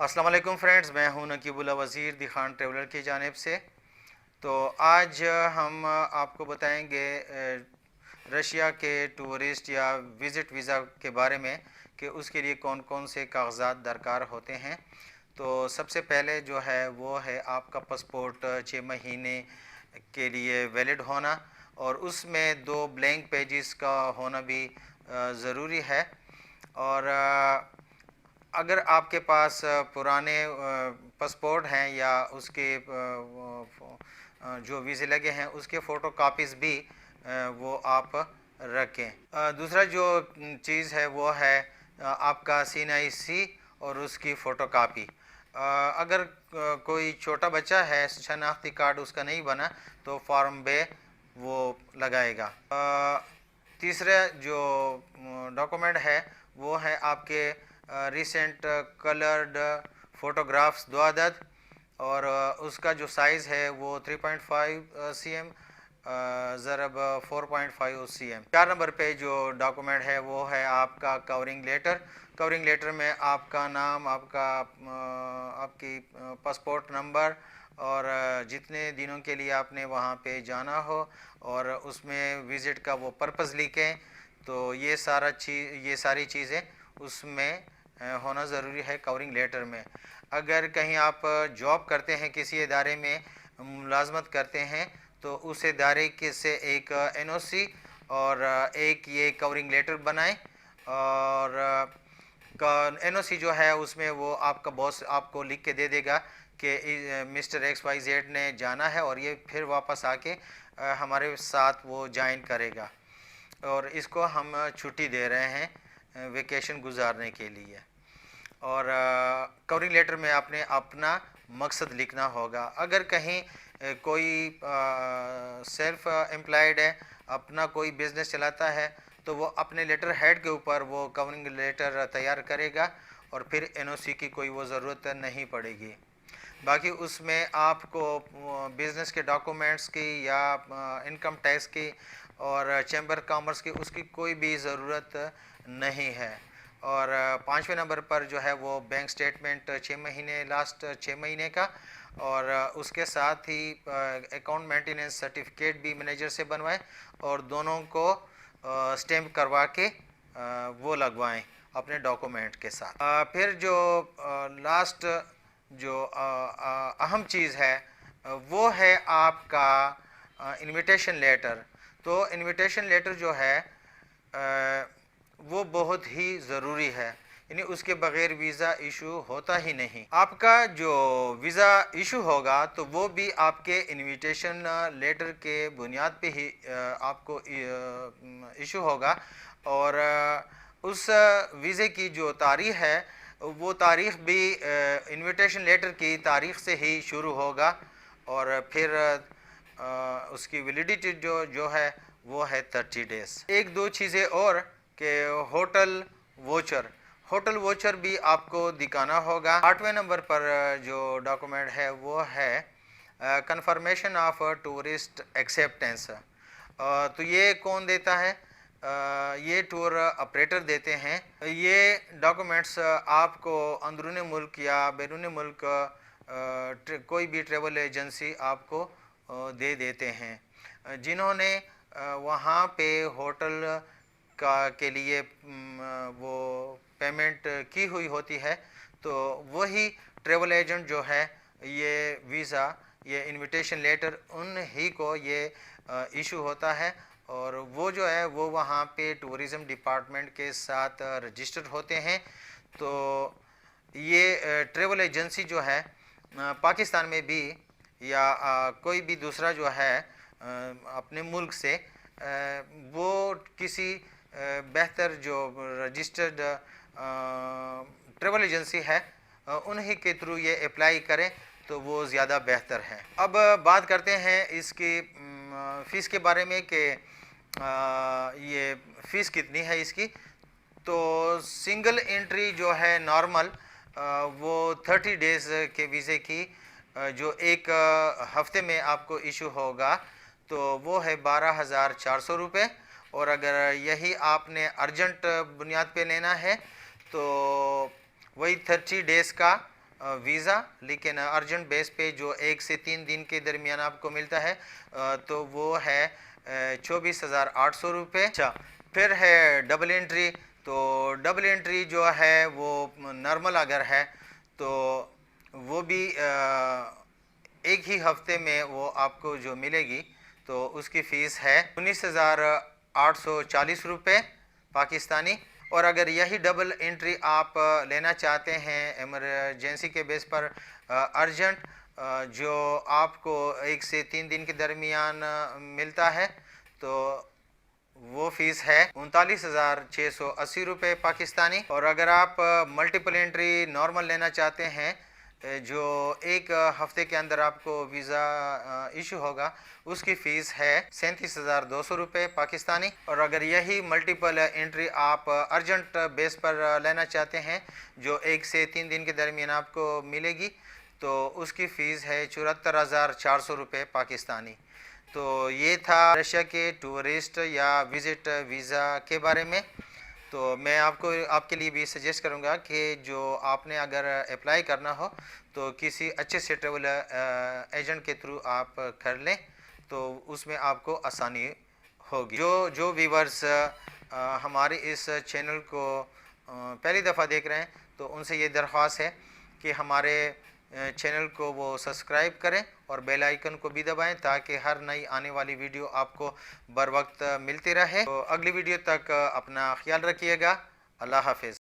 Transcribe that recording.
अस्सलाम वालेकुम फ्रेंड्स, मैं हूं नकीबुल्ला वज़ीर दी खान ट्रेवलर की जानिब से। तो आज हम आपको बताएंगे रशिया के टूरिस्ट या विज़िट वीज़ा के बारे में कि उसके लिए कौन कौन से कागजात दरकार होते हैं। तो सबसे पहले जो है वो है आपका पासपोर्ट 6 महीने के लिए वैलिड होना, और उसमें 2 ब्लैंक पेजेस का होना भी ज़रूरी है। और अगर आपके पास पुराने पासपोर्ट हैं या उसके जो वीज़े लगे हैं उसके फ़ोटो कापीज़ भी वो आप रखें। दूसरा जो चीज़ है वो है आपका CNIC और उसकी फ़ोटो कापी। अगर कोई छोटा बच्चा है, शनाख्ती कार्ड उसका नहीं बना, तो फॉर्म बे वो लगाएगा। तीसरा जो डॉक्यूमेंट है वो है आपके रिसेंट कलर्ड फ़ोटोग्राफ्स 2 अदद, और उसका जो साइज़ है वो 3.5 cm ज़रब 4.5 cm। 4 नंबर पे जो डॉक्यूमेंट है वो है आपका कवरिंग लेटर। कवरिंग लेटर में आपका नाम, आपकी पासपोर्ट नंबर और जितने दिनों के लिए आपने वहाँ पे जाना हो, और उसमें विज़िट का वो पर्पज़ लिखें। तो ये सारी चीज़ें उसमें होना ज़रूरी है कवरिंग लेटर में। अगर कहीं आप जॉब करते हैं, किसी इदारे में मुलाजमत करते हैं, तो उस इदारे के से एक NOC और एक ये कवरिंग लेटर बनाएं। और NOC जो है उसमें वो आपका बॉस आपको लिख के दे देगा कि मिस्टर XYZ ने जाना है और ये फिर वापस आके हमारे साथ वो ज्वाइन करेगा, और इसको हम छुट्टी दे रहे हैं वेकेशन गुजारने के लिए। और कवरिंग लेटर में आपने अपना मकसद लिखना होगा। अगर कहीं कोई सेल्फ एम्प्लॉयड है, अपना कोई बिज़नेस चलाता है, तो वो अपने लेटर हेड के ऊपर वो कवरिंग लेटर तैयार करेगा और फिर NOC की कोई वो ज़रूरत नहीं पड़ेगी। बाकी उसमें आपको बिज़नेस के डॉक्यूमेंट्स की या इनकम टैक्स की और चैम्बर कॉमर्स की उसकी कोई भी ज़रूरत नहीं है। और 5वें नंबर पर जो है वो बैंक स्टेटमेंट 6 महीने, लास्ट 6 महीने का, और उसके साथ ही अकाउंट मेंटेनेंस सर्टिफिकेट भी मैनेजर से बनवाएं और दोनों को स्टैम्प करवा के वो लगवाएं अपने डॉक्यूमेंट के साथ। फिर जो लास्ट जो अहम चीज़ है वो है आपका इनविटेशन लेटर। तो इनविटेशन लेटर जो है वो बहुत ही ज़रूरी है, यानी उसके बग़ैर वीज़ा इशू होता ही नहीं। आपका जो वीज़ा इशू होगा तो वो भी आपके इनविटेशन लेटर के बुनियाद पे ही आपको इशू होगा, और उस वीज़े की जो तारीख़ है वो तारीख़ भी इनविटेशन लेटर की तारीख़ से ही शुरू होगा, और फिर उसकी वैलिडिटी जो है वो है 30 डेज़। एक दो चीज़ें और कि होटल वोचर भी आपको दिखाना होगा। 8वें नंबर पर जो डॉक्यूमेंट है वो है कंफर्मेशन ऑफ टूरिस्ट एक्सेप्टेंस। तो ये कौन देता है? ये टूर ऑपरेटर देते हैं। ये डॉक्यूमेंट्स आपको अंदरूनी मुल्क या बैरूनी मुल्क कोई भी ट्रेवल एजेंसी आपको दे देते हैं जिन्होंने वहाँ पे होटल के लिए वो पेमेंट की हुई होती है। तो वही ट्रेवल एजेंट जो है ये वीज़ा, ये इनविटेशन लेटर उन ही को ये इशू होता है, और वो जो है वो वहाँ पे टूरिज़म डिपार्टमेंट के साथ रजिस्टर्ड होते हैं। तो ये ट्रेवल एजेंसी जो है पाकिस्तान में भी या कोई भी दूसरा जो है अपने मुल्क से वो किसी बेहतर जो रजिस्टर्ड ट्रेवल एजेंसी है उन्हीं के थ्रू ये अप्लाई करें तो वो ज़्यादा बेहतर है। अब बात करते हैं इसकी फ़ीस के बारे में कि ये फ़ीस कितनी है इसकी। तो सिंगल एंट्री जो है नॉर्मल वो 30 डेज़ के वीज़े की जो एक हफ्ते में आपको इशू होगा तो वो है 12,400 रुपये। और अगर यही आपने अर्जेंट बुनियाद पे लेना है तो वही 30 डेज़ का ویزا، لیکن ارجنٹ بیس پہ جو 1 سے 3 دن کے درمیان آپ کو ملتا ہے تو وہ ہے 24,800 روپے۔ اچھا، پھر ہے ڈبل انٹری۔ تو ڈبل انٹری جو ہے وہ نارمل اگر ہے تو وہ بھی ایک ہی ہفتے میں وہ آپ کو جو ملے گی تو اس کی فیس ہے 19,840 روپے پاکستانی۔ اور اگر یہی ڈبل انٹری آپ لینا چاہتے ہیں ایمرجنسی کے بیس پر ارجنٹ، جو آپ کو 1 سے 3 دن کے درمیان ملتا ہے، تو وہ فیس ہے 39,680 روپے پاکستانی۔ اور اگر آپ ملٹیپل انٹری نارمل لینا چاہتے ہیں جو ایک ہفتے کے اندر آپ کو ویزا ایشو ہوگا، اس کی فیس ہے 37,200 روپے پاکستانی۔ اور اگر یہی ملٹیپل انٹری آپ ارجنٹ بیس پر لینا چاہتے ہیں جو 1 سے 3 دن کے درمیان آپ کو ملے گی، تو اس کی فیس ہے 74,400 روپے پاکستانی۔ تو یہ تھا رشیا کے ٹورسٹ یا وزٹ ویزا کے بارے میں۔ تو میں آپ کے لیے بھی سجیسٹ کروں گا کہ جو آپ نے اگر اپلائی کرنا ہو تو کسی اچھے سے ٹریول ایجنٹ کے تھرو آپ کر لیں، تو اس میں آپ کو آسانی ہوگی۔ جو ویورز ہمارے اس چینل کو پہلی دفعہ دیکھ رہے ہیں تو ان سے یہ درخواست ہے کہ ہمارے چینل کو وہ سبسکرائب کریں اور بیل آئیکن کو بھی دبائیں تاکہ ہر نئی آنے والی ویڈیو آپ کو بر وقت ملتی رہے۔ تو اگلی ویڈیو تک اپنا خیال رکھیے گا۔ اللہ حافظ۔